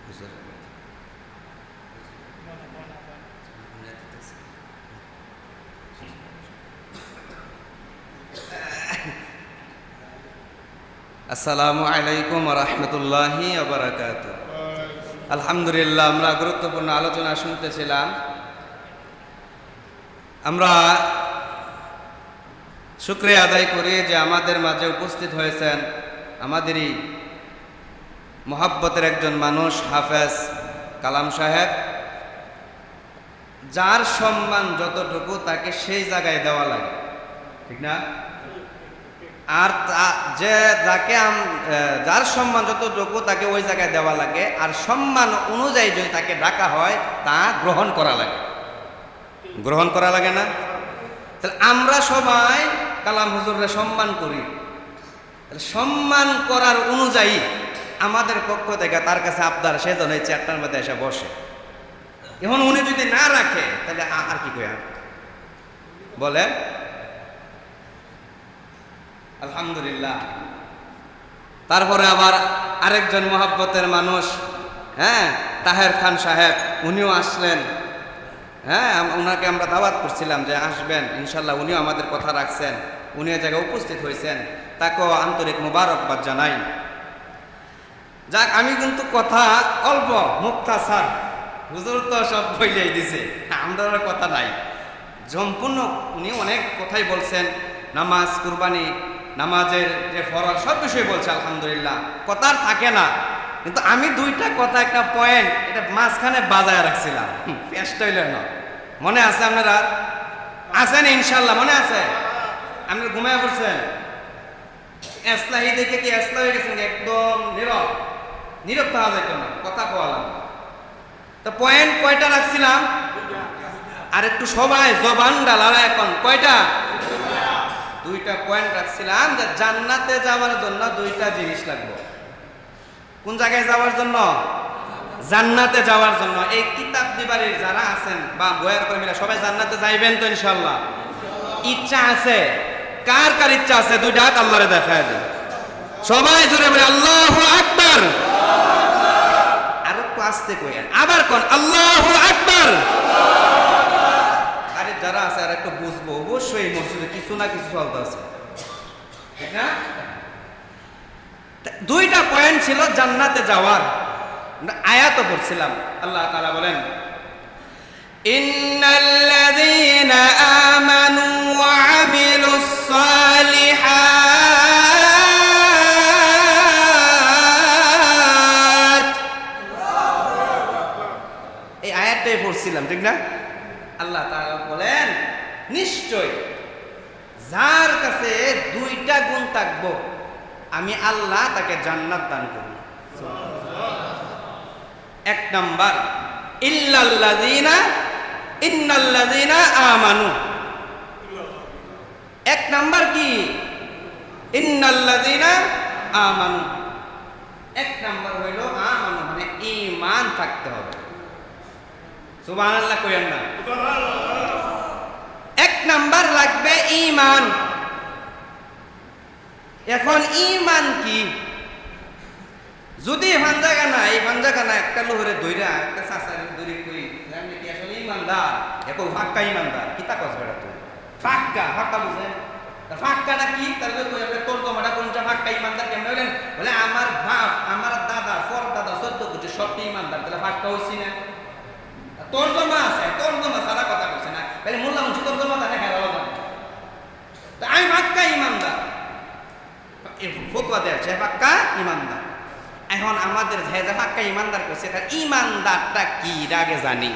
আসসালামু আলাইকুম ওয়া রাহমাতুল্লাহি ওয়া বারাকাতুহু। আলহামদুলিল্লাহ, আমরা গুরুত্বপূর্ণ আলোচনা শুনতেছিলাম। আমরা শুকরিয়া আদায় করি যে আমাদের মাঝে উপস্থিত হয়েছেন আমাদেরই মহব্বতের একজন মানুষ, হাফেজ কালাম সাহেব, যার সম্মান যতটুকু তাকে সেই জায়গায় দেওয়া লাগে, ঠিক না? আর যার সম্মান যতটুকু তাকে ওই জায়গায় দেওয়া লাগে, আর সম্মান অনুযায়ী যদি তাকে ডাকা হয় তা গ্রহণ করা লাগে। গ্রহণ করা লাগে না? তাহলে আমরা সবাই কালাম হুজুরকে সম্মান করি, সম্মান করার অনুযায়ী আমাদের পক্ষ থেকে তার কাছে আবদার, সেজন্য এই চেয়ারটার মধ্যে এসে বসে। এখন উনি যদি না রাখে তাহলে আর কি কই বলে? আলহামদুলিল্লাহ। তারপরে আবার আরেকজন মহব্বতের মানুষ, তাহের খান সাহেব, উনিও আসলেন। ওনাকে আমরা দাওয়াত করছিলাম যে আসবেন, ইনশাল্লাহ উনিও আমাদের কথা রাখছেন, উনি এই জায়গায় উপস্থিত হয়েছেন, তাকেও আন্তরিক মুবারকবাদ জানাই। যাক, আমি কিন্তু কথা অল্প মুক্তাসার, হুজুর তো সব বইলেই দিছে, আমরা কথা নাই সম্পূর্ণ। উনি অনেক কথাই বলছেন, নামাজ, কুরবানি, নামাজের যে ফরজ, সব বিষয় বলছে, আলহামদুলিল্লাহ, কথা থাকে না। কিন্তু আমি দুইটা কথা, একটা পয়েন্ট, এটা মাঝখানে বাজায় রাখছিলাম, পেশটা হইল না। মনে আছে আপনারা? আছেন ইনশাল্লাহ? মনে আছে? আপনারা ঘুমায় পড়ছেন? এসলাহি দেখে কি এসলা হয়ে গেছেন? একদম নীরব, নীরব পাওয়া যেত না, কথা বললাম। তো পয়েন্ট কয়টা রাখছিলাম? আর একটু সবাই জবান ডালারা এখন কয়টা? দুইটা পয়েন্ট রাখছিলাম, যে জান্নাতে যাওয়ার জন্য দুইটা জিনিস লাগবে। কোন জায়গায় যাওয়ার জন্য? জান্নাতে যাওয়ার জন্য। এই কিতাব দিবারের যারা আছেন বা বয়ার কর্মীরা সবাই জান্নাতে যাইবেন তো ইনশাআল্লাহ? ইচ্ছা আছে? কার কার ইচ্ছা আছে? দুইটা হাত আল্লাহরে দেখায় দেন, সবাই জোরে বলে আল্লাহু আকবার। আর একটু আস্তে কইেন, আবার কোন আল্লাহু আকবার। আরে যারা আছে আর একটু বুঝবো, অবশ্যই মসজিদে কিছু না কিছু চলতে আছে, ঠিক না? দুইটা পয়েন্ট ছিল জান্নাতে যাওয়ার। আয়াতও পড়ছিলাম, আল্লাহ তাআলা বলেন, ইন্নাল্লাযীনা আমানু ওয়া আমিলুস সালিহাত। এই আয়াতটাই পড়ছিলাম, ঠিক না? আল্লাহ তাআলা বলেন, নিশ্চয় যার কাছে দুইটা গুণ থাকবো আমি আল্লাহ তাকে জান্নাত দান করব। এক নাম্বার, ইন্নাল্লাযীনা আমানু। এক নাম্বার কি? ইন্নাল্লাযীনা আমানু। এক নাম্বার হইল আমানু, মানে ঈমান থাকতে হবে। সুবহানাল্লাহ কইেন না? এক নাম্বার লাগবে ঈমান। এখন ঈমান কি? যদি ভাঞ্জাগানা এই ভাঞ্জাগানা একটা লোহরে দইরা একটা চাচারে দড়ি কই জানি কি আসলে ঈমানদার, এত ফাক্কা ঈমানদার কিতা কস বেটা তুই? ফাক্কা ফাক্কা বুঝেন? ফাক্কাটা কি? তার কই আমরা তরজমাটা কোনটা ফাক্কা ঈমানদার কেমন হইলেন? বলে আমার বাপ, আমার দাদা, পরদাদা 14 কোটি সব ঈমানদার, তাহলে ফাক্কা হইছি না? তরজমা আছে, তরজমা সারা কথা কইছে না, তাহলে মোল্লা মুন্সি তরজমা জানে, হেরাও জানে। তো আমি ফাক্কা ঈমানদার, ফতোয়া দেয় ফাক্কা ঈমানদার। এখন আমাদের যে ফাক্কা ঈমানদার করছে, তার ঈমানদারটা কি আগে জানি।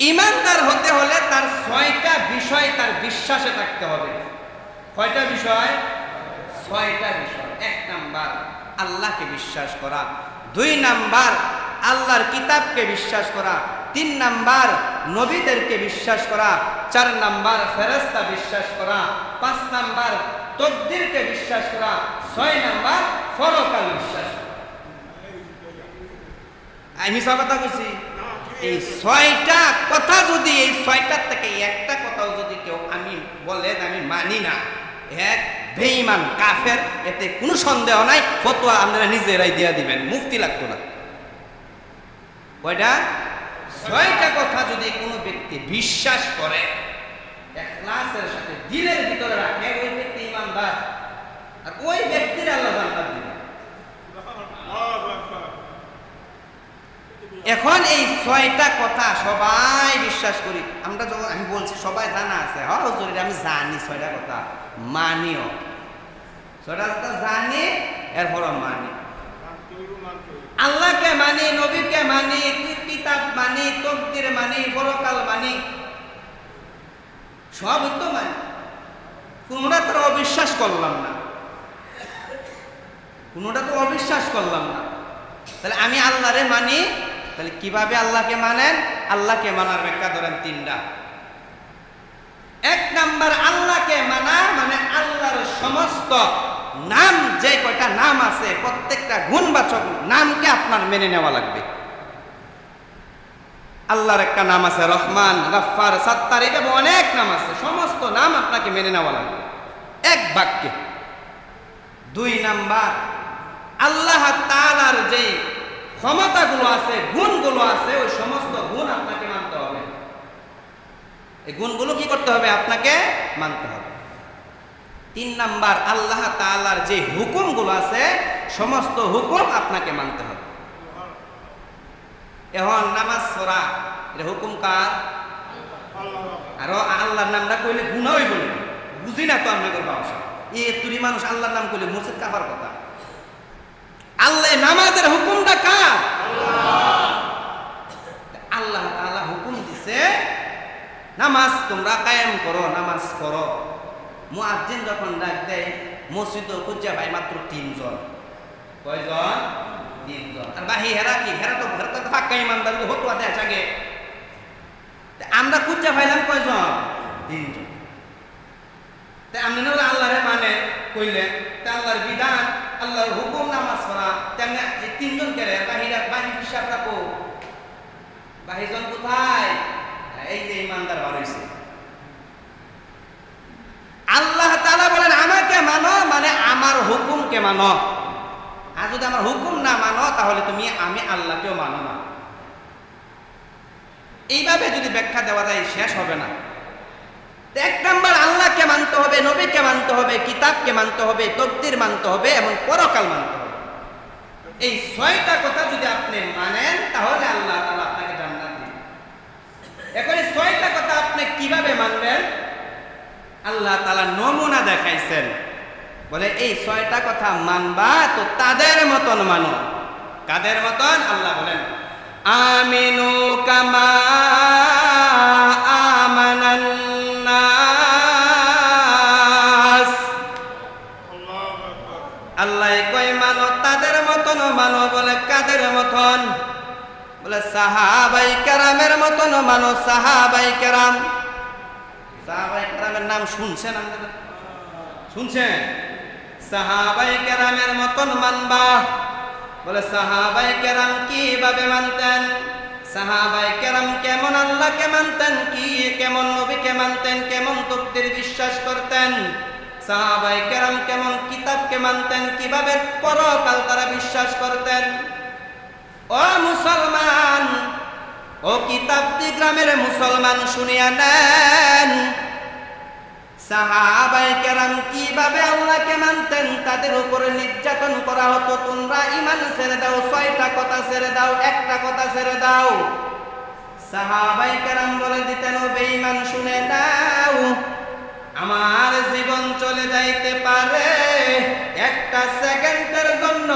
ঈমানদার হতে হলে তার 6টা বিষয় তার বিশ্বাসে থাকতে হবে। কয়টা বিষয়? 6টা বিষয়। 1 নাম্বার আল্লাহকে বিশ্বাস করা, 2 নাম্বার আল্লাহর কিতাবকে বিশ্বাস করা, 3 নাম্বার নবীদেরকে বিশ্বাস করা, 4 নাম্বার ফেরেশতা বিশ্বাস করা, 5 নাম্বার তকদিরকে বিশ্বাস করা, 6 নাম্বার পরকাল বিশ্বাস করা। আমি সব কথা বলছি। এই 6টা কথা যদি, এই 6টার থেকে একটা কথাও যদি কেউ আমি বলে আমি মানি না, এক বেঈমান কাফের, এতে কোনো সন্দেহ নাই। ফতোয়া আপনারা নিজেরাই দিয়ে দিবেন, মুফতি লাগতো না। কয়টা? 6টা কথা যদি কোনো ব্যক্তি বিশ্বাস করে, ইখলাসের সাথে দিলের ভিতরে রাখে, ওই ব্যক্তি ঈমানদার, আর ওই ব্যক্তির আল্লাহ জান্নাত দিবেন। এখন এই 6টা কথা সবাই বিশ্বাস করি আমরা, যখন আমি বলছি সবাই জানা আছে, হ্যাঁ হুজুর আমি জানি 6টা কথা, মানিও 6টা কথা জানি, এরপরও মানি। আল্লাহকে মানি, নবীকে মানি, কিতাব মানি, তকদির মানি, পরকাল মানি, সব তো মানি, কোনটা তো অবিশ্বাস করলাম না, কোনটা তো অবিশ্বাস করলাম না। তাহলে আমি আল্লাহরে মানি, তাহলে কিভাবে আল্লাহকে মানেন? আল্লাহকে মানার ব্যাখ্যা ধরেন 3টা। 1 নাম্বার, আল্লাহকে মানা মানে আল্লাহর সমস্ত নাম, যে কয়টা নাম আছে প্রত্যেকটা গুণবাচক নামকে আপনার মেনে নেওয়া লাগবে। আল্লাহর একটা নাম আছে রহমান, গাফফার, সাত্তার, এভাবে অনেক নাম আছে, সমস্ত নাম আপনাকে মেনে নেওয়া লাগবে এক বাক্যে। 2 নাম্বার, আল্লাহ তাআলার যে ক্ষমতাগুলো আছে, গুণগুলো আছে, ওই সমস্ত গুণ আপনাকে মানতে হবে। এই গুণগুলো কি করতে হবে? আপনাকে মানতে হবে। 3 নাম্বার, আল্লাহ তাআলার যে হুকুমগুলো আছে, সমস্ত হুকুম আপনাকে মানতে হবে। এখন নামাজ পড়া, এটা হুকুম কার? আর আল্লাহর নামটা কইলে গুনাহই বলে, বুঝি না তো আপনাদের ভাষা, এই তুরি মানুষ আল্লাহর নাম কইলে মসজিদ কাফার কথা। আল্লাহ নামাজের হুকুমটা কার? আল্লাহ তাআলা হুকুম দিছে নামাজ তোমরা কায়েম করো, নামাজ পড়ো। মুয়াজ্জিন যখন ডাক দেয়, মসজিদে খুঁজে পাই মাত্র 3 জন। কয়জন? 3 জন। আর বাহি হেরা কি? হেরা তো ফাঁকা ইমানদার হতো দেয় আগে। আমরা খুঁজে পাইলাম কয়জন? 3 জন। তাই আপনি না আল্লাহরে মানে কইলেন, তা আল্লাহর বিধান, আল্লাহর হুকুম নামাজ পড়া, তেমনি এই 3 জন কে বাহিরা বাহি হিসাব রাখো। বাহিজন কোথায়? এই যে ইমানদার বার হইছে। আল্লাহ তাআলা বলেন আমাকে মানো মানে আমার হুকুমকে মানো। আর যদি আমার হুকুম না মানো, তাহলে তুমি আমি আল্লাহকেও মানো না। এইভাবে যদি ব্যাখ্যা দেওয়া যায় শেষ হবে না। 1 নাম্বার, আল্লাহকে মানতে হবে, নবীকে মানতে হবে, কিতাবকে মানতে হবে, তকদির মানতে হবে এবং পরকাল মানতে হবে। এই 6টা কথা যদি আপনি মানেন, তাহলে আল্লাহ তাআলা আপনাকে জান্নাত দিবেন। এখন এই 6টা কথা আপনি কিভাবে মানবেন? আল্লাহ তাআলা নমুনা দেখাইছেন, বলে এই 6টা কথা মানবা তো তাদের মতন মানো। কাদের মতন? আল্লাহ বলেন আমিনু কামা আমানান নাস। আল্লাহ কয় মানো তাদের মতন মানো। বলে কাদের মতন? বলে সাহাবায়ে কেরামের মতন মানো। সাহাবায়ে কেরাম, সাহাবায়ে কেরামের নাম শুনছেন আপনারা? শুনছেন? সাহাবায়ে কেরামের মতন মানবা। বলে সাহাবায়ে কেরাম কিভাবে মানতেন? সাহাবায়ে কেরাম কেমন আল্লাহকে মানতেন, কি কেমন নবীকে মানতেন, কেমন তকদির বিশ্বাস করতেন, সাহাবায়ে কেরাম কেমন কিতাবকে মানতেন, কিভাবে পরকাল তারা বিশ্বাস করতেন। ও মুসলমান, ও কিতাবটি গ্রামের মুসলমান, শুনিয়া নেন সাহাবায়ে কেরাম কিভাবে আল্লাহকে মানতেন। তাদের উপরে নির্যাতন করা হতো, তোমরা ঈমান ছেড়ে দাও, 6টা কথা ছেড়ে দাও, একটা কথা ছেড়ে দাও। সাহাবায়ে কেরাম বলে দিতেন, ও বেঈমান শুনে নাও, আমার জীবন চলে যাইতে পারে, একটা সেকেন্ডের জন্য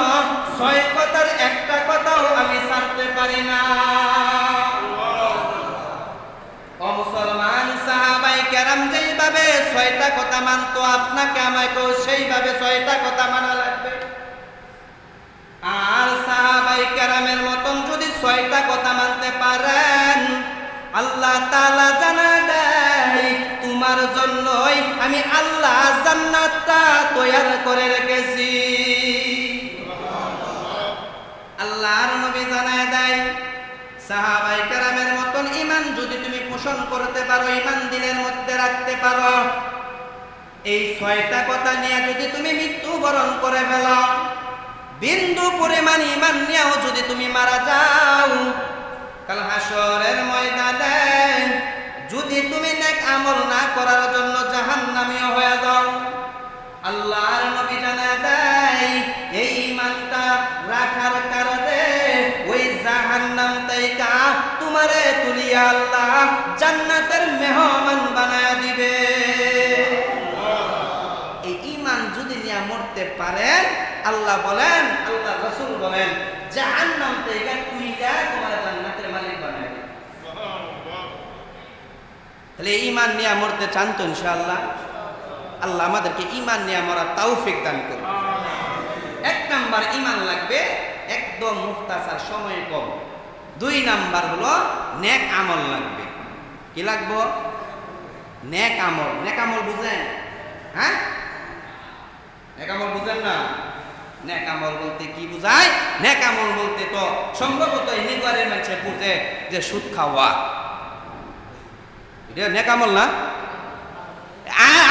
6 কথার একটা কথাও আমি ছাড়তে পারি না। ও মুসলমান, সাহাবায়ে কেরাম যেইভাবে 6টা কথা মানতো, আপনাকে আমাকেও সেইভাবে 6টা কথা মানা লাগবে। আর সাহাবায়ে কেরামের মতন যদি 6টা কথা মানতে পারেন, আল্লাহ তাআলা জানা দেয় তোমার জন্যই আমি আল্লাহ জান্নাতটা তৈরি করে রেখেছি। আল্লাহর নবী জানায় দেয়, সাহাবায়ে কেরামের মতন ঈমান যদি তুমি পোষণ করতে পারো, ঈমান দিলের মধ্যে রাখতে পারো, এই 6টা কথা নিয়ে যদি তুমি মৃত্যুবরণ করে ফেলো, বিন্দু পরিমাণ ঈমান নিয়েও যদি তুমি মারা যাও, কাল হাসরের ময়দানে যদি তুমি নেক আমল না করার জন্য জাহান্নামী হয়ে যাও, আল্লাহর নবী জানায় দেয় এই ঈমানটা রাখার কারণে ওই জাহান্নাম থেকে তোমারে তুলিয়া আল্লাহ জান্নাতের মেহমান বানায়া দিবে। এই ঈমান যদি নিয়ে মরতে পারেন, আল্লাহ বলেন, আল্লাহ রাসূল বলেন, জাহান্নাম থেকে তুইলা তোমার জান্নাতের মালিক বানায় দিবে। তাহলে ঈমান নিয়ে মরতে চান তো ইনশাআল্লাহ? আল্লাহ আমাদেরকে ঈমান নিয়ে মরার তৌফিক দান করুন। এক নাম্বার ঈমান লাগবে, একদম মুখতাসার, সময় কম। দুই নাম্বার হলো নেক আমল লাগবে। কি লাগবে? নেক আমল। নেক আমল বুঝেন? হ্যাঁ, নেক আমল বুঝেন না? নেক আমল বলতে কি বুঝায়? নেক আমল বলতে তো সম্ভবত নিগারের মানুষে বুঝে যে সুদ খাওয়া, এটা নেক আমল না?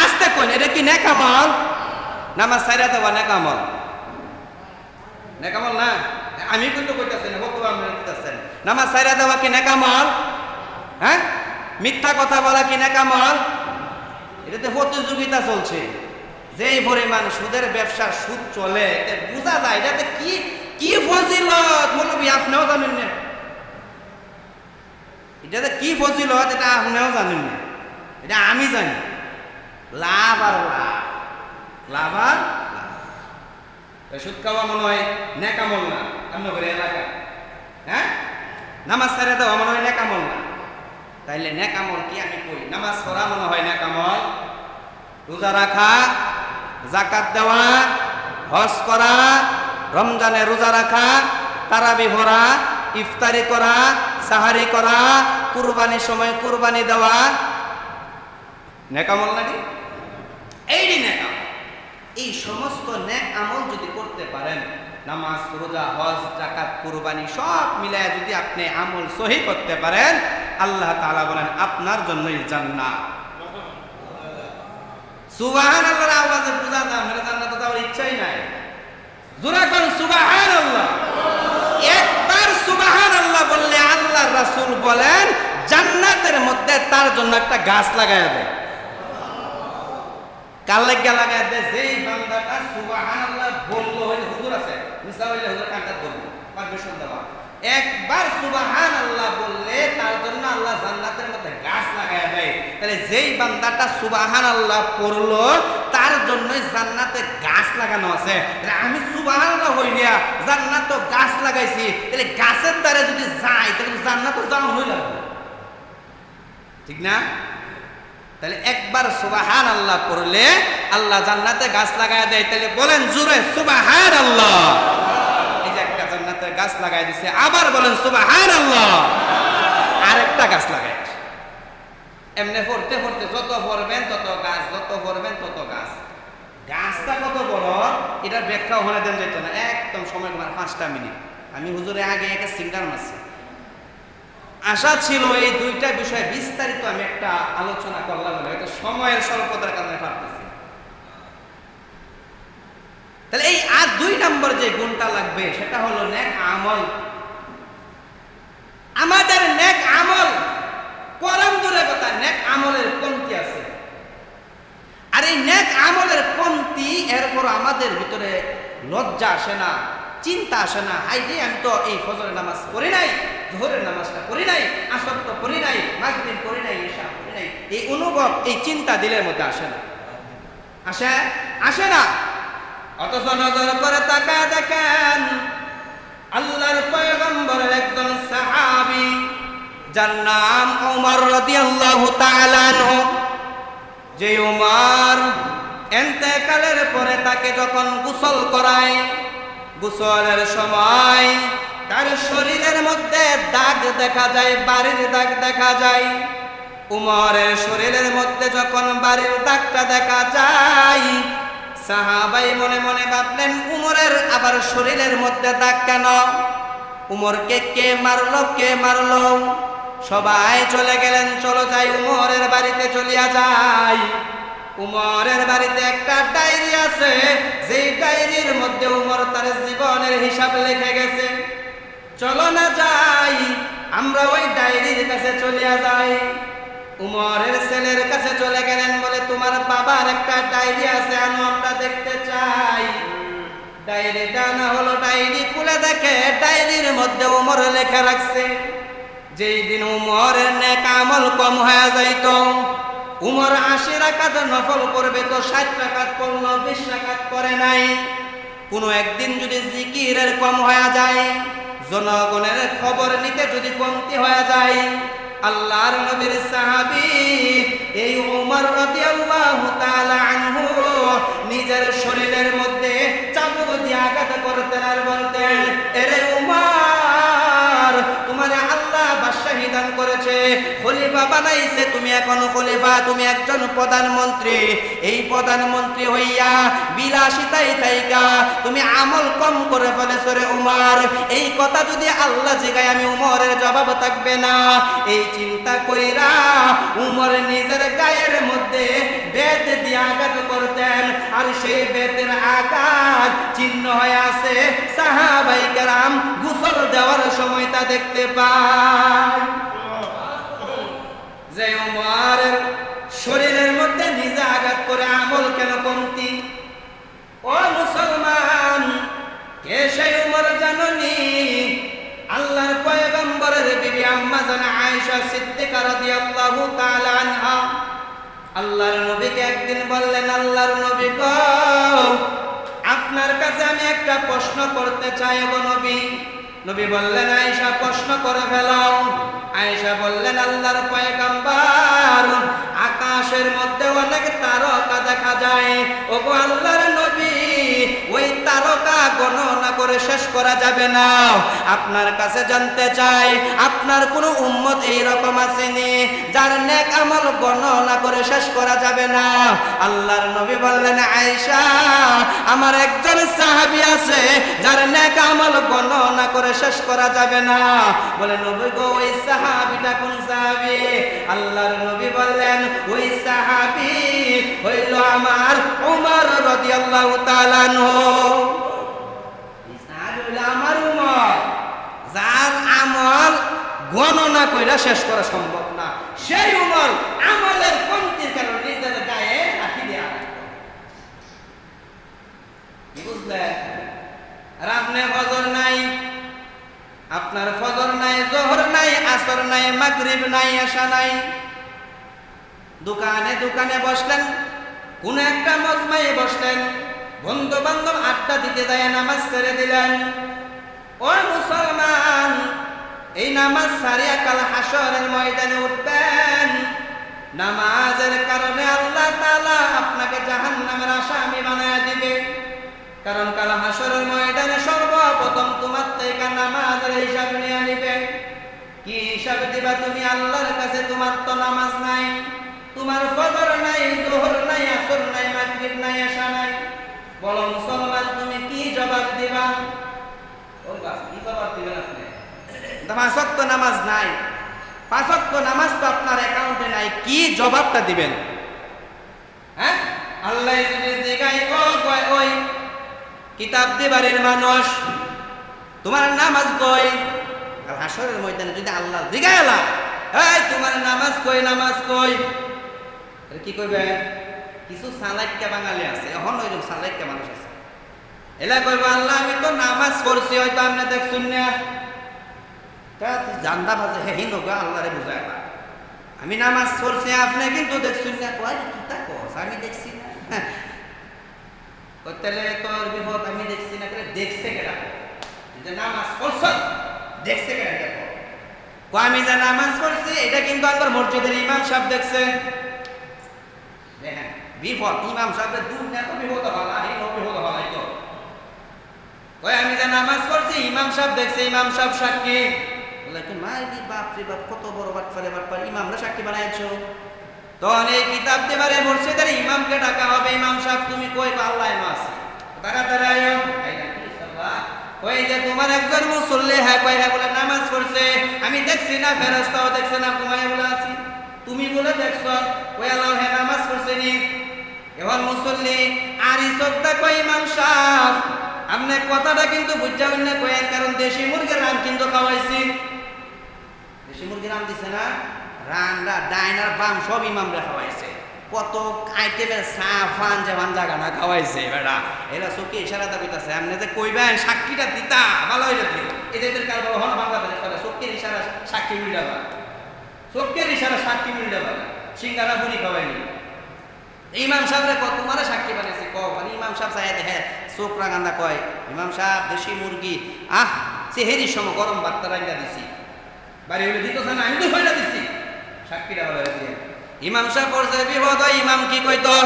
আসতে কোন এটা কি নেক আমল? নামাজ ছাইরা দেওয়া নেক আমল? নেক আমল না? আমি কিন্তু কইতাছি না, বক্তব্য আপনি কইতাছেন। নামাজ ছাইরা দেওয়া কি নেক আমল? হ্যাঁ, মিথ্যা কথা বলা কি নেক আমল? এটাতে প্রতিযোগিতা চলছে। যেই পরিমাণ সুদের ব্যবসা, সুদ চলে, এটা বোঝা যায় এটাতে কি কি ফজিলত। মৌলবী আপনিও জানেন না এটাতে কি ফজিলত, এটা আপনিও জানেন না, এটা আমি জানি। লাভ আর লাভ, লাভ আর লাভ। সুদ খাওয়া মনে হয় নেক আমল না আপনাদের এলাকা? হ্যাঁ, নামাজ ছেড়ে দেওয়া মনে হয় নেক আমল না? তাইলে নেক আমল কি আমি কই? নামাজ পড়া মনে হয় নেক আমল? রোজা রাখা, যাকাত দেওয়া, হজ করা, রমজানে রোজা রাখা, তারাবি পড়া, ইফতারি করা, সাহারি করা, কুরবানির সময় কুরবানি দেওয়া নেক আমল নাকি? এই নেক আমল। এই সমস্ত নেক আমল যদি করতে পারেন, নামাজ, রোজা, হজ, যাকাত, কুরবানি সব মিলায় যদি আপনি আমল সহি করতে পারেন, আল্লাহ তাআলা বলেন আপনার জন্যই জান্নাত। সুবহানাল্লাহর আওয়াজে বুঝা যায় মেরে জান্নাতে যাওয়ার ইচ্ছাই নাই। জোরে কোন সুবহানাল্লাহ। একবার সুবহানাল্লাহ বললে আল্লাহর রাসূল বলেন জান্নাতের মধ্যে তার জন্য একটা গাছ লাগায়া দেয়। কার লাগা লাগায়া দেয়? যেই বান্দাটা সুবহানাল্লাহ বললো, হইলে হুজুর আছে, মিছা হইলে হুজুর কান্তা বলবে, পারমিশন দেওয়া। একবার সুবহানাল্লাহ বললে তার জন্য আল্লাহ জান্নাতের মধ্যে গাছ লাগায়া দেয়। তাহলে যেই বান্দাটা সুবহানাল্লাহ পড়লো তার জন্যই জান্নাতে গাছ লাগানো আছে। তাহলে আমি সুবহানাল্লাহ হইলিয়া জান্নাতে গাছ লাগাইছি, তাহলে গাছের দ্বারা যদি যাই তাহলে জান্নাতে যাওয়া হইল, ঠিক না? তাহলে একবার সুবহানাল্লাহ পড়লে আল্লাহ জান্নাতে গাছ লাগায়া দেয়। তাহলে বলেন জোরে সুবহানাল্লাহ। গাছ লাগাই দিছে, আবার বলেন সুবহানাল্লাহ, আরেকটা গাছ লাগাই। এমনি পড়তে পড়তে যত পড়বেন তত গাছ, যত পড়বেন তত গাছ। গাছটা কত বড় এটা ব্যাখ্যা ওখানে দেন যেত না, একদম সময় তোমার 5টা মিনিট। আমি হুজুরে আগে একটা সিঙ্গার মারছি, আশা ছিল এই দুইটা বিষয়ে বিস্তারিত আমি একটা আলোচনা করলাম, হয়তো সময়ের স্বল্পতার কারণে পারতেছি। তাহলে এই আর 2 নম্বর যে গুণটা লাগবে সেটা হলো নেক আমল। আমাদের নেক আমল করম দূরের কথা, নেক আমলের কমতি আছে। আর এই নেক আমলের কমতি, এরপর আমাদের ভিতরে লজ্জা আসে না, চিন্তা আসে না, হাই রে আমি তো এই ফজরের নামাজ পড়ি নাই, জোহরের নামাজটা পড়ি নাই, আসর তো পড়ি নাই, মাগরিব পড়ি নাই, ইশা পড়ি নাই। এই অনুভব, এই চিন্তা দিলের মধ্যে আসে না, আসে না। অথচ নজর করে তাকায় দেখেন আল্লাহর পয়গম্বরের একজন সাহাবী যার নাম ওমর রাদিয়াল্লাহু তাআলা আনহু, যে ওমর ইন্তেকালের পরে তাকে যখন গোসল করায়, গোসলের সময় তার শরীরের মধ্যে দাগ দেখা যায়, বাড়ির দাগ দেখা যায়। ওমরের শরীরের মধ্যে যখন বাড়ির দাগটা দেখা যায়, সাহাবাই মনে মনে ভাবলেন উমরের আবার শরীরের মধ্যে দাগ কেন? উমরকে কে মারলো, কে মারলো? সবাই চলে গেলেন, চলো যাই উমরের বাড়িতে চলিয়া যাই। উমরের বাড়িতে একটা ডায়েরি আছে, যেই ডায়েরির মধ্যে উমর তার জীবনের হিসাব লিখে গেছে। চলো না যাই, আমরা ওই ডায়েরির কাছে চলে যাই। উমরের ছেলের কাছে চলে গেলেন, বলে তোমার বাবার একটা ডায়েরি আছে, আনো আমরা দেখতে চাই। ডায়েরিটা না হলো, ডায়েরি খুলে দেখে ডায়েরির মধ্যে উমর লেখা রাখছে, যেই দিন উমরের নেক আমল কম হয়ে যাইত, উমর 80 রাকাত নফল করবে তো 60 রাকাত পড়লো, 20 রাকাত করে নাই। কোনো একদিন যদি জিকিরের কম হয়ে যায়, জনগণের খবর নিতে যদি কমতি হয়ে যায়, আল্লাহর নবীর সাহাবী এই উমর রাদিয়াল্লাহু তাআলা আনহু নিজের শরীরের মধ্যে চাবুক দিয়ে আঘাত করতেন আর বলতেন, এরে উমর, তোমারে আল্লাহ বাদশাহী দান করেছে, খলিফা বানাইছে, তুমি এখন খলিফা, তুমি একজন প্রধানমন্ত্রী। এই প্রধানমন্ত্রী হইয়া বিলাসিতাই থাইকা তুমি আমল কম করে ফেলেছ রে উমর। এই কথা যদি আল্লাহ জিগায়, আমি উমরের জবাব থাকবে না। এই চিন্তা কইরা উমর নিজের গায়ের মধ্যে বেত দিয়ে আঘাত করতেন, আর সেই বেতের আঘাত চিহ্ন হয়ে আছে। সাহাবায়ে কেরাম গোসল দেওয়ার সময় তা দেখতে পায় যে উমরের শরীরের মধ্যে নিজে আঘাত করে আমল কেন কমতি। ও মুসলমান, কে সেই উমর জাননি? আল্লাহর পয়গম্বরের বিবি আম্মা জান আয়েশা সিদ্দিকা রাদিয়াল্লাহু তাআলা আনহা আল্লাহর নবীকে একদিন বললেন, আল্লাহর নবী গো, আপনার কাছে আমি একটা প্রশ্ন করতে চাই গো নবী। নবী বললেন, আয়েশা প্রশ্ন করে ফেলাও। আয়েশা বললেন, আল্লাহর পয়গম্বর, আকাশের মধ্যে অনেক তারকা দেখা যায়, ওগো আল্লাহর নবী, ওই তারকা গণনা করে শেষ করা যাবে না। আপনার কাছে জানতে চাই, আপনার কোন উম্মত এইরকম আসেনি যার নেক আমল গণনা করে শেষ করা যাবে না? আল্লাহর নবী বললেন, আয়েশা, আমার একজন সাহাবী আছে যার নেক আমল গণনা করে শেষ করা যাবে না। বলে, নবী গো, ওই সাহাবীটা কোন সাহাবী? আল্লাহর নবী বললেন, ওই সাহাবী হইল আমার উমর রাদিয়াল্লাহু তাআলা আনহু। এই সাহাবী হইল আমার উমর, যার আমল গণনা কইরা শেষ করা সম্ভব না। সেই উমর আমলের কমতির কারণে নিজের গায়ে লাঠি দিয়ে আঘাত করে। কি বুঝলেন? আর আপনি ফজর নাই, আপনার ফজর নাই, জোহর নাই, আসর নাই, মাগরিব নাই, এশা নাই, দোকানে দোকানে বসলেন, কোন একটা মজমায়ে বসলেন, বন্ধু বান্ধব আড্ডা দিতে যায় নামাজ ছেড়ে দিলেন। ও মুসলমান, এই নামাজ ছাড়িয়া কাল হাসরের ময়দানে উঠবেন। নামাজের কারণে আল্লাহ তাআলা আপনাকে জাহান্নামের আসামি বানায়া দিবে। কারণ কাল হাসরের ময়দানে সর্বপ্রথম তোমার থেকে নামাজের হিসাব নিয়ে নিবে। কি হিসাব দিবা তুমি আল্লাহর কাছে? তোমার তো নামাজ নাই, তোমার ফজর নাই, যোহর নাই, আসর নাই, মাগরিব নাই, এশা নাই। বলো মুসলমান, তুমি কি জবাব দিবা? ও বাস, কি জবাব দিবেন আপনি? পাঁচ ওয়াক্ত নামাজ নাই, 5 ওয়াক্ত নামাজ তো আপনার অ্যাকাউন্টে নাই, কি জবাবটা দিবেন? হ্যাঁ, আল্লাহ যদি জিগায়, ওই কিতাব দিবারের মানুষ, তোমার নামাজ কই? আর হাসরের ময়দানে যদি আল্লাহ জিগায়লা, এই তোমার নামাজ কই, নামাজ কই, কি কইবে? কিছু সালাইক্কা বাঙালি আছে, এখন ওইরকম সালাইক্কা মানুষ আছে, এলা কইবে, আল্লাহ আমি তো নামাজ পড়ছি, হয়তো আপনি দেখছুন না। জান্দা বাজে হেহি নগা আল্লাহরে বুঝায় না, আমি নামাজ পড়ছি, আপনি কিন্তু দেখছুন না। কয় কি তা কস? আমি দেখছি না। তাহলে তোর বিপদ আমি দেখছি না, করে দেখছে কেডা? যে নামাজ পড়ছ দেখছে কেডা? দেখো আমি যা নামাজ পড়ছি এটা কিন্তু আমার মসজিদের ইমাম সাহেব দেখছে। দেখেন বিপদ, ইমাম সাহেবের দূর না তো বিপদ ভালো, এই বিপদ ভালো তো। ওই আমি যা নামাজ পড়ছি ইমাম সাহেব দেখছে, ইমাম সাহেব সাক্ষী। বলে কি মাইরি বাপ রে বাপ, কত বড় বাটপারে বাটপার, ইমামরা সাক্ষী বানাইছো। তখন এই কিতাব দেবারে মসজিদের ইমামকে ডাকা হবে, ইমাম সাহেব তুমি কই? আল্লাহ আছে, তাড়াতাড়ি আয়ো। ওই যে তোমার একজন মুসল্লি, হ্যাঁ কই? হ্যাঁ বলে নামাজ পড়ছে, আমি দেখছি না, ফেরেশতাও দেখছে না, ঘুমায় বলে আছি, তুমি বলে দেখছ? ওই আল্লাহ হ্যাঁ নামাজ পড়ছে নি। এখন মুসল্লি আর ইসবটা কই ইমাম সাহেব, আপনি কথাটা কিন্তু বুঝাবেন না কয়েন, কারণ দেশি মুরগির রান কিন্তু খাওয়াইছি। দিছে না, রান্না ডাইনার বাম সব ইমামরা খাওয়াইছে, কত আইটেমের চা ফান যেমন জায়গা না খাওয়াইছে বেড়া। এরা চোখে ইশারাটা কইতাছে, আপনি যে কইবেন সাক্ষীটা দিতা ভালো হয়ে যাবে, এদের কারবার হন বাংলাদেশ করে চোখের ইশারা সাক্ষী মিলাবা, চোখের ইশারা সাক্ষী মিলাবা, সিঙ্গারা পুরি খাওয়াইনি। ইমাম সাহেবরে কত মানে সাক্ষী বানাইছে ক, মানে ইমাম সাহেব চাই দেখে চোখ রাগান্দা কয়, ইমাম সাহেব দেশি মুরগি সেহেরির সময় গরম ভাতটা রান্না দিছি, বাড়ি হইলে দিতেছে না, আমি তো হইলা দিছি, সাক্ষীটা ভালো হয়ে দিয়ে ইমাম সাহেব পড়ছে বিপদ। ইমাম কি কইতো,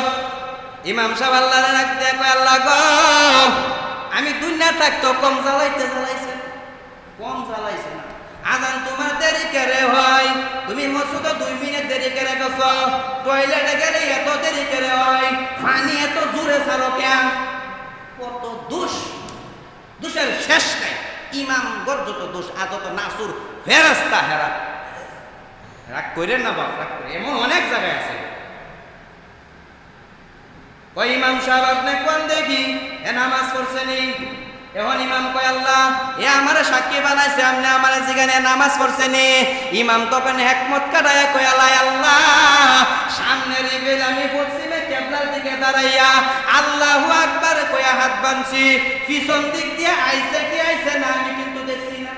ইমাম সাহেব আল্লাহরে রাখতে কয়, আল্লাহ গো আমি দুনিয়া থাকতো কম জ্বালাইছে, কম জ্বালাইছে না, আজান তোমার দেরি করে হয়, তুমি মসজিদে 2 মিনিট দেরি করে গেছো, টয়লেটে গেলে এত দেরি করে হয়, পানি এত জোরে ছাড়ো কেন, কত দোষের শেষ নাই। ইমাম গর্জত দোষ, আজত নাসুর ফেরেশতা হেরা, রাগ করেন না বাপ, রাগ করে, এমন অনেক জায়গায় আছে। ওই ইমাম সাহেব আপনি কোন দেখি এ নামাজ পড়ছেনি, এখন ইমাম কয় আল্লাহ এ আমারে সাক্ষী বানাইছে, আপনি আমারে জিগানে নামাজ পড়ছেনি। ইমাম তখন হেকমত কাটায় কয় আল্লাহ সামনে রিবেল আমি পশ্চিমে কেবলার দিকে দাঁড়াইয়া আল্লাহু আকবার কয়া হাত বানছি, পিছন দিক দিয়ে আইছে কি আইছে না আমি কিন্তু দেখছি না,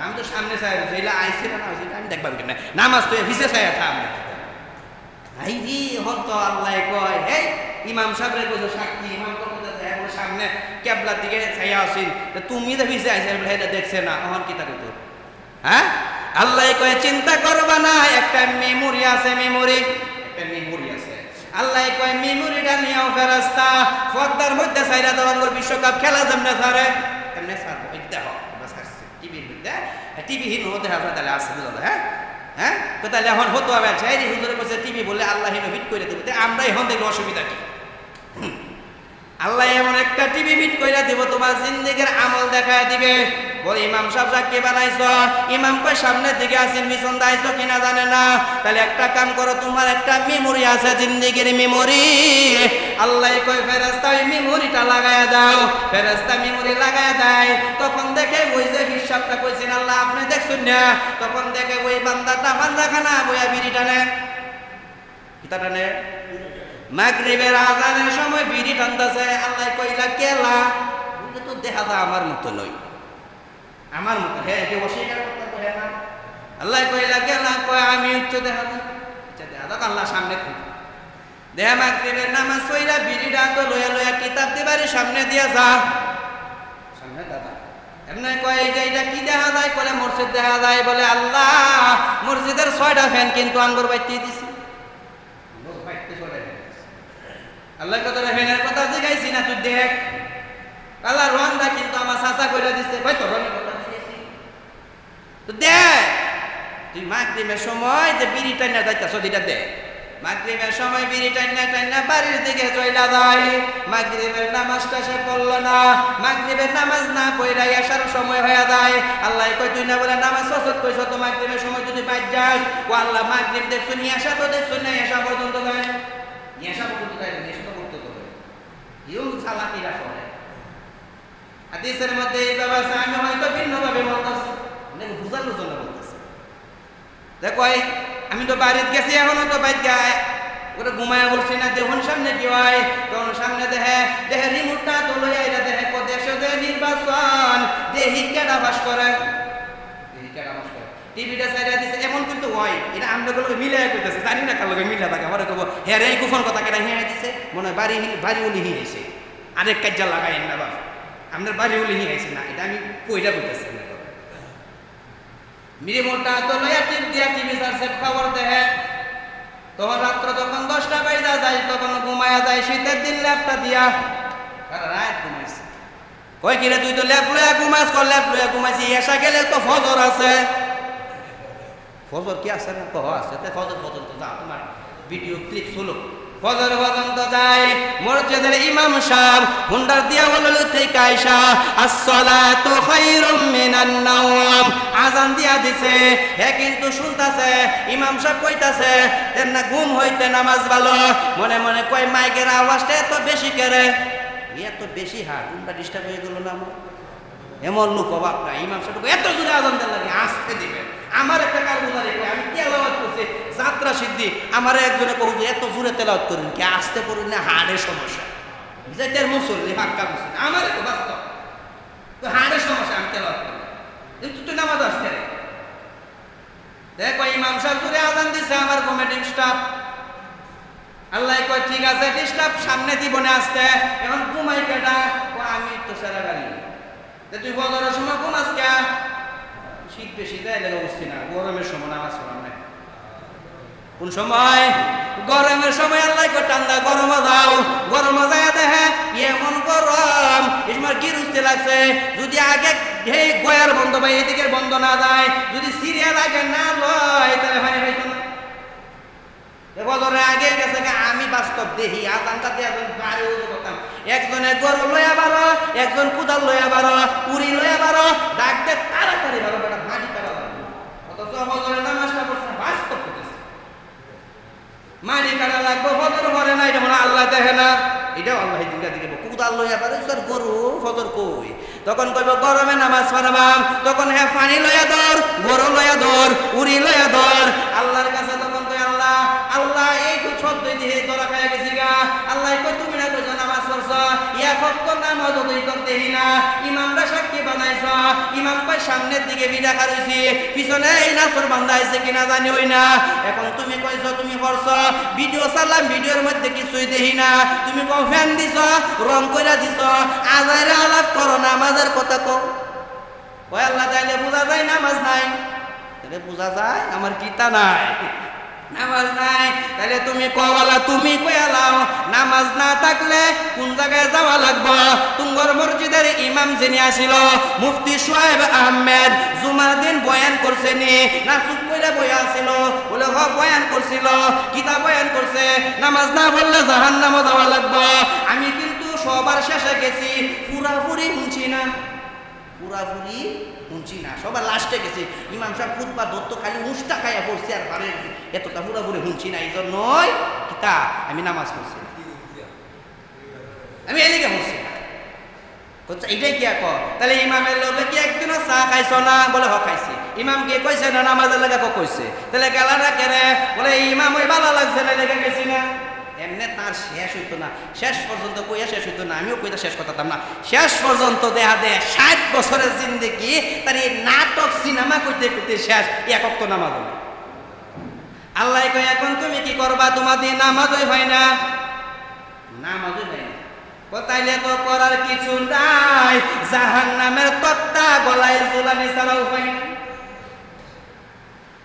আমি তো সামনে চাই বলছি আইছে না আমি দেখবাম কেন, নামাজ তো ভিসে চাই থাম আই জি হন তো আল্লাহ কয় হে ইমাম সাহেবের কইছো সাক্ষী, ইমাম তো সামনে কেবলার দিকে চাইয়া আসিল, তুমি তো ভিসে আইছে এটা দেখছে না, এখন কি তাকে তোর হ্যাঁ। আল্লাহ কয় চিন্তা করবা না, একটা মেমোরি আছে, একটা মেমোরি আছে। আল্লাহ কয় মেমোরিটা নিয়েও ফেরেশতা পর্দার মধ্যে চাইরা দেওয়ার বিশ্বকাপ খেলা যেমনে ছাড়ে এমনি ছাড়বো, দেখো টিভির মধ্যে, টিভি হিন দেখা যায় তাহলে আসছে হ্যাঁ হ্যাঁ, তো তাহলে এখন হতো হবে হুজুরে বলছে টিভি বললে আল্লাহ হিট করে দেবে, আমরা এখন দেখবো অসুবিধা কি, আল্লাহ এমন একটা টিভি ফিট কইরা দিব তোমার জিন্দেগির আমল দেখায় দিবে। বলে ইমাম সাহেব সাক্ষী বানাইছো, ইমাম কই সামনের দিকে আছেন পিছন দাইছো কিনা জানে না, তাহলে একটা কাম করো, তোমার একটা মেমোরি আছে জিন্দেগির মেমোরি, আল্লাহ কই ফেরেশতা ওই মেমোরিটা লাগায়া দাও, ফেরেশতা মেমোরি লাগায়া দেয়, তখন দেখে ওই যে হিসাবটা কইছেন আল্লাহ আপনি দেখছেন না, তখন দেখে ওই বান্দাটা বান্দাখানা বইয়া বিড়ি টানে, কি টানে, মাগরিবের আযানের সময় বিড়ি টানতেছে, আল্লাহ কইলা কেলা তো দেখা যায় আমার মতো নয়, আমার মতো হ্যাঁ যে অস্বীকার করতে পারে না, আল্লাহ কইলা কেলা কয় আমি তো দেখা যায়, দেখা যাক আল্লাহ সামনে দেহা মাগরিবের নামাজ কইরা বিড়িটা তো লয়া কিতাব দিবারে সামনে দিয়া যা, সামনে দাদা এমনি কয় এইটা কি দেখা যায়, কলে মসজিদ দেখা যায়, বলে আল্লাহ মসজিদের 6টা ফ্যান কিন্তু আঙ্গুর বাইতে দিছি, আল্লাহ কত ফ্যানের কথা জিগাইছি না তুই দেখ, আল্লাহ রোহানটা কিন্তু আমার চাচা কইরা দিছে, ভাই তো রোহানের কথা জিগাইছি তো দেখ, তুই মাগরিবের সময় যে বিড়ি টাইনা যাইতাছ যেটা দেখ, মাগরিবের সময় বিড়ি টাইনা বাড়ির দিকে চইলা যায়, মাগরিবের নামাজটা সে পড়লো না, মাগরিবের নামাজ না পড়া আসার সময় হয়ে যায়, আল্লাহ কয় তুই না বলে নামাজ সসত কইছ তো মাগরিবের সময় যদি বাইর যাস, ও আল্লাহ মাগরিব দেখছো নিয়ে আসা তো দেখছো না, আসা পর্যন্ত যায় নিয়ে আসা পর্যন্ত যায়, নিয়ে তো করতে হবে ইউং চালাকিরা করে। হাদিসের মধ্যে এই ব্যবস্থা আমি হয়তো ভিন্নভাবে বলতেছি, অনেকে বুঝানোর জন্য বলতেছে, দেখো আমি তো বাড়িতে গেছি এখনো তো বাইর গায়ে ওটা ঘুমায় বলছি না, দেখুন সামনে কি হয়, তখন সামনে দেখে রিমোটটা তো লইয়া এটা দেখে দেশে যে নির্বাচন দেহি কেডা বাস করে, টিভিটা সাইডা দিছে, এমন কিন্তু হয় এটা আমরা গুলোকে মিলাই করতেছে, জানি না কার লোকে মিলা থাকে, আমার কব হ্যাঁ রে গোপন কথা কেনা হিঁড়াই দিছে, মনে হয় বাড়ি উলি হিঁড়াইছে, আরেক কাজা লাগাই না বাবা আপনার বাড়ি উলি হিঁড়াইছে না, এটা আমি কইরা বলতেছি না, রিমোটটা তো লইয়া টিপ দিয়া টিভি সার্চে খবর দেখে, তখন রাত্র যখন 10টা বাজা যায় তখন ঘুমায়া যায়, শীতের দিন ল্যাপটা দিয়া সারা রাত ঘুমাইছে, কই কিরে তুই তো ল্যাপ লইয়া ঘুমাস, ল্যাপ লইয়া ঘুমাইছি, এসা গেলে তো ফজর আছে, ফজর কি আছে না কহ আছে, ফজর পর্যন্ত যাও, তোমার ভিডিও ক্লিপ শুনো, ফজর পর্যন্ত যায়, মসজিদের ইমাম সাহেব হুন্ডার দিয়া বলল থেকে আয়েশা আসসালাতু খায়রুম মিনান নাওম, আজান দিয়া দিছে, হে কিন্তু শুনতাছে, ইমাম সাহেব কইতাছে দেন না ঘুম হইতে নামাজ ভালো, মনে মনে কই মাইকের আওয়াজটা এত বেশি করে, এত বেশি ঘুমটা ডিস্টার্ব হয়ে গেল না আমার, এমন লোক অভাব না, ইমাম সাহেব এত জোরে আজান দেন লাগে আসতে দিবেন, আমার একটা কারগুজারি কই আমি তেলাওয়াত করছি যাত্রা সিদ্ধি আমার একজনে কহু যে এত জোরে তেলাওয়াত করুন কি আসতে করুন না হাড়ের সমস্যা যেটার মুসল্লি হাক্কা মুসল্লি আমার তো বাস্তব তো হাড়ের সমস্যা আমি তেলাওয়াত করি তুই নামাজ আসতে দেখো ইমাম সাহেব জোরে আজান দিছে আমার কমিটির স্টাফ আল্লাহ কয় ঠিক আছে ডিস্টার্ব সামনে দিব না আসতে এখন ঘুমাই কেটা আমি তো সারা গাড়ি তুই বদরের সময় ঘুমাস কে শীত বেশি দেয় অবস্থি না গরমের সময় নামাজ পড়াম না কোন সময় গরমের সময় আল্লাহ কয় ঠান্ডা গরমে যাও গরমে যায় দেখে এমন গরম এই সময় কি রুচতে লাগছে যদি আগে এই গয়ার বন্ধ বা এদিকের বন্ধ না যায় যদি সিরিয়াল আগে না লয় তাহলে ভাই হইতো না বদরের আগে গেছে আমি বাস্তব দেখি আজানটা দিয়ে বাড়ি করতাম একজনে গরু লইয়া বারো একজন কুদাল লইয়া বারো উড়ি লইয়া বারো ডাক দে তাড়াতাড়ি ভালো বেটা মাটি কাটা লাগবে অথচ বদরের নামাজটা পড়ছে বাস্তব করতেছে মাটি কাটা লাগবে বদর করে না এটা মনে আল্লাহ দেখে না এটাও আল্লাহ দিকে দিকে কুদাল লইয়া বারো স্যার গরু ফজর কই তখন কইব গরমে নামাজ পড়াবাম তখন হ্যাঁ পানি লইয়া দর গরু লইয়া দর উড়ি লইয়া দর আল্লাহর কাছে তখন কই আল্লাহ আল্লাহ এই তো শব্দ দিয়ে ধরা খাইয়া গেছি গা আল্লাহ কই তুমি না কইছো নামাজ পড়ছ ইয়া ভক্ত নামাজ ওই করতেই না ইমামরা সাক্ষী বানাইছ ইমাম কই সামনের দিকে বিড়া খাইছি পিছনে এই নাচর বান্ধা আছে কিনা জানি হই না এখন তুমি কইছো তুমি পড়ছ ভিডিও চালাম ভিডিওর মধ্যে কিছুই দেখি না তুমি কও ফ্যান দিছ রং কইরা দিছ আজারে আলাপ করো নামাজের কথা কও ওই আল্লাহ তাইলে বোঝা যায় নামাজ নাই তাহলে বোঝা যায় আমার কিতা নাই নামাজ নাই তাহলে তুমি কওয়ালা তুমি কয়ালাও নামাজ না থাকলে কোন জায়গায় যাওয়া লাগবে তুঙ্গর মসজিদের ইমাম যিনি আসিল মুফতি সোহেব আহমেদ জুমার দিন বয়ান করছে নি না চুপ কইরা বয়া ছিল বলে হ বয়ান করছিল কিতা বয়ান করছে নামাজ না পড়লে জাহান্নামে যাওয়া লাগবে আমি কিন্তু সবার শেষে গেছি পুরাপুরি শুনছি না পুরাপুরি শুনছি না সবার লাস্টে গেছি ইমাম সাহেব খুতবা দত্ত খালি উষ্টা খাইয়া পড়ছি আর বাড়ি এতটা পুরাপুরি শুনছি না এই জন্যই কিতা আমি নামাজ পড়ছি না আমি এদিকে পড়ছি না এটাই কি কর তাহলে ইমামের লোকে কি একদিনও চা খাইছ না বলে হ খাইছি ইমাম কে কইছে না নামাজের লেগে কইছে তাহলে গেলাটা কেরে বলে ইমাম ওই ভালো লাগছে না লেগে গেছি না এমনি তার শেষ হইতো না শেষ পর্যন্ত কইয়া শেষ হইতো না আমিও কইতা শেষ করতাম না শেষ পর্যন্ত দেখা দে 60 বছরের জিন্দেগি তার এই নাটক সিনেমা কইতে কইতে শেষ একক তো নামাজ হলো আল্লাহ কই এখন তুমি কি করবা তোমাদের নামাজই হয় না নামাজই হয় না তাইলে তো করার কিছু নাই জাহান্নামের তক্তা গলায় ঝুলানি ছাড়াও হয় না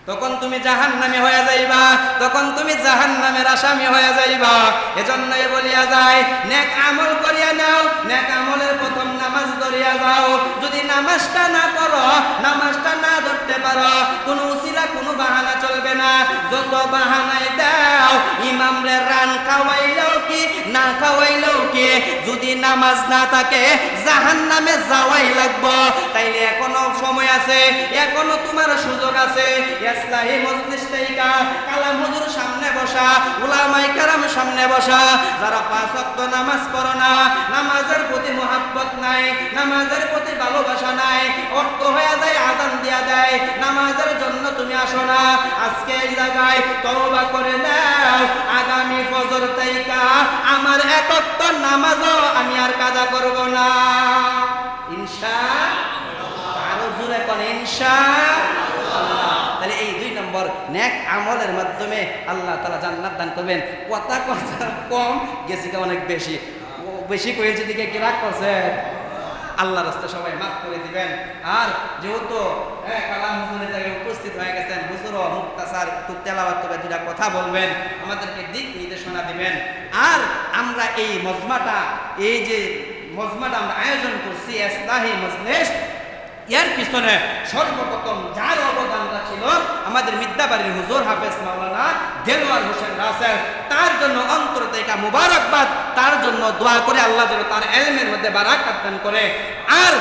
তখন তুমি জাহান্নামী হয়ে যাইবা তখন তুমি জাহান্নামের আসামি হয়ে যাইবা এজন্যই বলিয়া যায় নেক আমল করিয়া নাও নেক আমলের প্রথম নামাজ ধরিয়া যাও যদি নামাজটা না করো নামাজটা না ধরতে পারো কোনো উসিলা কোনো বাহানা চলবে না যত বাহানাই দাও ইমামরে রান খাওয়াইলেও কি না খাওয়াইলেও কি যদি নামাজ না থাকে জাহান্নামে যাওয়াই লাগবে তাইলে এখনো সময় আছে এখনো তোমার সুযোগ আছে ইসলাহি মজলিস থেকে কালাম হুজুর সামনে বসা উলামায়ে কেরাম সামনে বসা যারা পাঁচ ওয়াক্ত নামাজ পড়ো না নামাজের প্রতি মহব্বত নাই নামাজের প্রতি ভালোবাসা নাই অর্থ হয়ে যায় আযান দিয়া দেয় নামাজের জন্য তুমি আসো না আজকে এই জায়গায় তওবা করে নাও আগামী ফজর থেকে আমার একাত্ত নামাজও আমি আর কাজা করব না ইনশাআল্লাহ আরো জোরে কোন ইনশাআল্লাহ তাহলে এই 2 নম্বর নেক আমলের মাধ্যমে আল্লাহ তাআলা জান্নাত দান করবেন কথা কম গেছি অনেক বেশি বেশি কইছে দিকে কি রাগ করছে আল্লাহর রাস্তায় সবাই মাফ করে দিবেন আর যেহেতু কালাম হুজুরের জায়গায় উপস্থিত হয়ে গেছেন হুজুরও মুক্তাসার একটু তেলাওয়াত করে দুটা কথা বলবেন আমাদেরকে দিক নির্দেশনা দিবেন আর আমরা এই মজমাটা এই যে মজমাটা আমরা আয়োজন করছি ইসলাহি মজলিস এর পিছনে সর্বপ্রথম যার অবদান ছিল আমাদের মিদ্যাবাড়ির হুজুর হাফেজ মাওলানা দেলোয়ার হোসেন রাসেল তার জন্য অন্তর থেকে মুবারকবাদ তার জন্য দোয়া করে আল্লাহ যেন তার ইলমের মধ্যে বারাকাত দান করে আর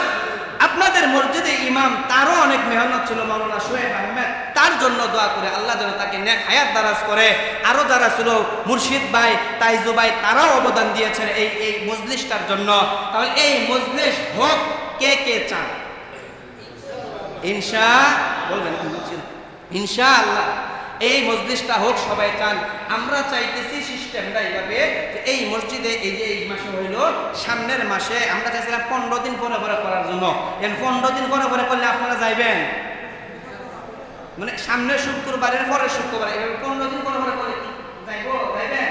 আপনাদের মসজিদে ইমাম তারও অনেক মেহনত ছিল মাওলানা সোহেব আহমেদ তার জন্য দোয়া করে আল্লাহ যেন তাকে নেক হায়াত দারাজ করে আরো যারা ছিল মুর্শিদ ভাই তাইজু ভাই তারাও অবদান দিয়েছেন এই মজলিসটার জন্য তাহলে এই মজলিস হোক কে কে চান বলবেন ইনশাআল্লাহ এই মসজিদটা হোক, সবাই চান। আমরা চাইতেছি সিস্টেমটা এইভাবে, এই মসজিদে এই যে এই মাসে হইল, সামনের মাসে আমরা চাইছিলাম 15 দিন পরে পরে করার জন্য। 15 দিন পরে পরে করলে আপনারা যাইবেন, মানে সামনের শুক্রবারের পরের শুক্রবার, এভাবে 15 দিন পরে পরে করলে যাইবেন?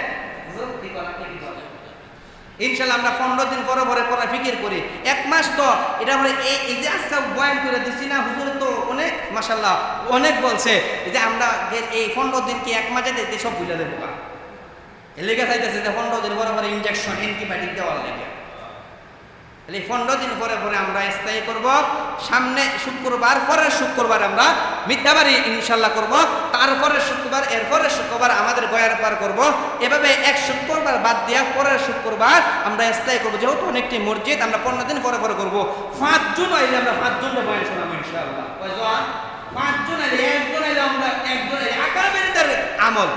ইনশাল্লাহ আমরা 15 দিন পরে পরে করা ফিকির করি। 1 মাস তো এটা মানে এই যে আজকে বয়ান করে দিচ্ছি না, হুজুর তো অনেক মাশাআল্লাহ অনেক বলছে যে আমরা এই 15 দিন কি 1 মাসে দিতে সব ভুলে দেবো। এর লেগে চাইতেছে যে 15 দিন পরে পরে ইনজেকশন অ্যান্টিবায়োটিক দেওয়ার লেগে। তাহলে 15 দিন পরে পরে আমরা স্থায়ী করব। সামনে শুক্রবার, পরের শুক্রবার আমরা মিথ্যাবাড়ি ইনশাল্লাহ করব। তারপরের শুক্রবার, এরপরের শুক্রবার আমাদের গয়ার পার করব। এভাবে এক শুক্রবার বাদ দিয়া পরের শুক্রবার আমরা স্থায়ী করবো। যেহেতু অনেকটি মসজিদ, আমরা 15 দিন পরে পরে করবো। 5 জন আইলে আমরা 5 জন বয়ান শোনাবো ইনশাআল্লাহ। 5 জন আইলে, 1 জন আইলে আমরা 1 জন আকাবেরদের আমল,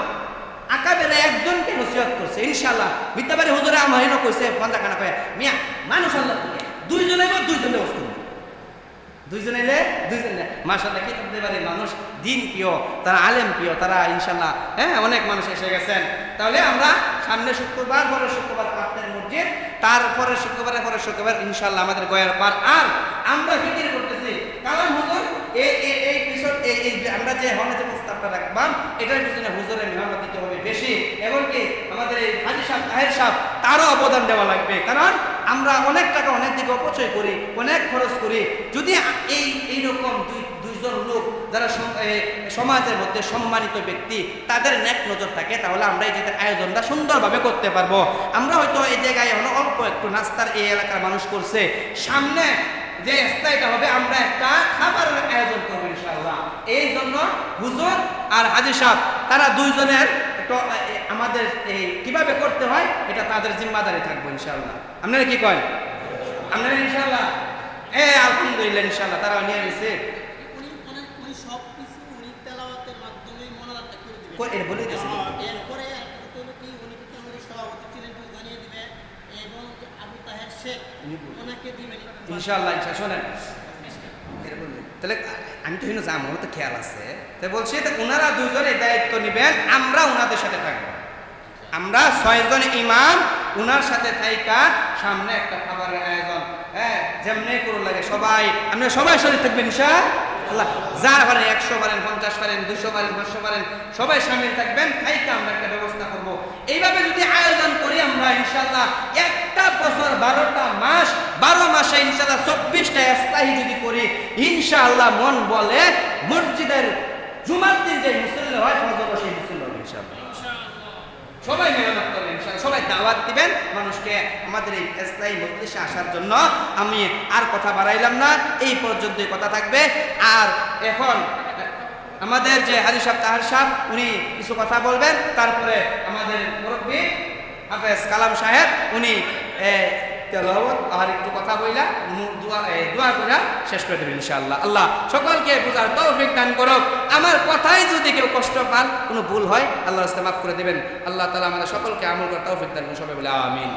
আকাবের একজনকে নসিহত করছে ইনশাআল্লাহ। মিথ্যাবাড়ি হুজুরে আমাহিন কইছে বন্দাখানা কয়ে মিয়া মানুষ আল্লাহ থেকে 2 জন আইব, 2 জনে বস্তু, 2 জন আইলে 2 জন। মাশাআল্লাহ কি করতে পারে মানুষ, দিন প্রিয়, তারা আলেম প্রিয়, তারা ইনশাআল্লাহ অনেক মানুষ এসে গেছেন। তাহলে আমরা সামনে শুক্রবার, পরের শুক্রবার আপনার মসজিদ, তারপরে শুক্রবারের পরের শুক্রবার ইনশাআল্লাহ আমাদের গয়ার পার। আর আমরা ফিকির করতেছি কালাম হুজুর এই বিষয় এই আমরা যে হনেতে প্রস্তাবটা রাখবাম, এটার পিছনে হুজুরের মেহনত দিতে হবে বেশি, এবং কি আমাদের এই হাজী সাহেব, তাহের সাহেব, তারও অবদান দেওয়া লাগবে। কারণ আমরা অনেক টাকা অনেক দিকে অপচয় করি, অনেক খরচ করি। যদি এইরকম দুইজন লোক যারা সমাজের মধ্যে সম্মানিত ব্যক্তি, তাদের নেক নজর থাকে, তাহলে আমরা এই যে আয়োজনটা সুন্দরভাবে করতে পারবো। আমরা হয়তো এই জায়গায় অল্প একটু নাস্তার এই এলাকার মানুষ করছে, সামনে যে স্থায়ীটা হবে আমরা একটা খাবারের আয়োজন করবো ইনশাআল্লাহ। এই জন্য হুজুর আর হাজী সাহেব তারা 2 জনের একটু আমাদের এই কিভাবে করতে হয় এটা তাদের জিম্মাদারি থাকবো ইনশাআল্লাহ। আপনারা কি করেন? আপনারা ইনশাআল্লাহ আলহামদুলিল্লাহ ইনশাআল্লাহ তারা নিয়ে গেছে। ইনশাআল্লাহ শোনেন, তাহলে আমি তো হিনো যাবো, তো খেয়াল আছে, তাই বলছি ওনারা 2 জনের দায়িত্ব নেবেন, আমরা ওনাদের সাথে থাকবো। আমরা 6 জন ইমাম ওনার সাথে থাইকা সামনে একটা খাবারের আয়োজন যেমনি করুন লাগে সবাই, আমরা সবাই শরীর থাকবেন ইনশাআল্লাহ। যার পারেন 100 পারেন, 50 পারেন, 200 পারেন, 500 পারেন, সবাই সামিল থাকবেন, থাইকা আমরা একটা ব্যবস্থা করব। এইভাবে যদি আয়োজন করি আমরা ইনশাআল্লাহ একটা বছর 12টা মাস, 12 মাসে ইনশাআল্লাহ 24টা স্থায়ী যদি করি ইনশাআল্লাহ, মন বলে মসজিদের জুমার দিন যে মুসল্লি হয় ফজর সেই মুসল্লি হবে ইনশাআল্লাহ। সবাই মেহনত করবেন ইনশাআল্লাহ, সবাই দাওয়াত দিবেন মানুষকে আমাদের এই স্থায়ী মজলিসে আসার জন্য। আমি আর কথা বাড়াইলাম না, এই পর্যন্তই কথা থাকবে। আর এখন আমাদের যে হাজী সাহেব, তাহের সাহেব, উনি কিছু কথা বলবেন, তারপরে আমাদের মুরব্বী হাফেজ কালাম সাহেব উনি তেলাওয়াত আর একটু কথা বইলা দোয়া করে শেষ করে দেবেন ইনশাআল্লাহ। আল্লাহ সকলকে বুঝার তৌফিক দান করুক। আমার কথাই যদি কেউ কষ্ট পান, কোনো ভুল হয়, আল্লাহ রাস্তায় মাফ করে দেবেন। আল্লাহ তাআলা আমাদের সকলকে আমল করার তৌফিক দান করুন। সবাই বলে আমিন।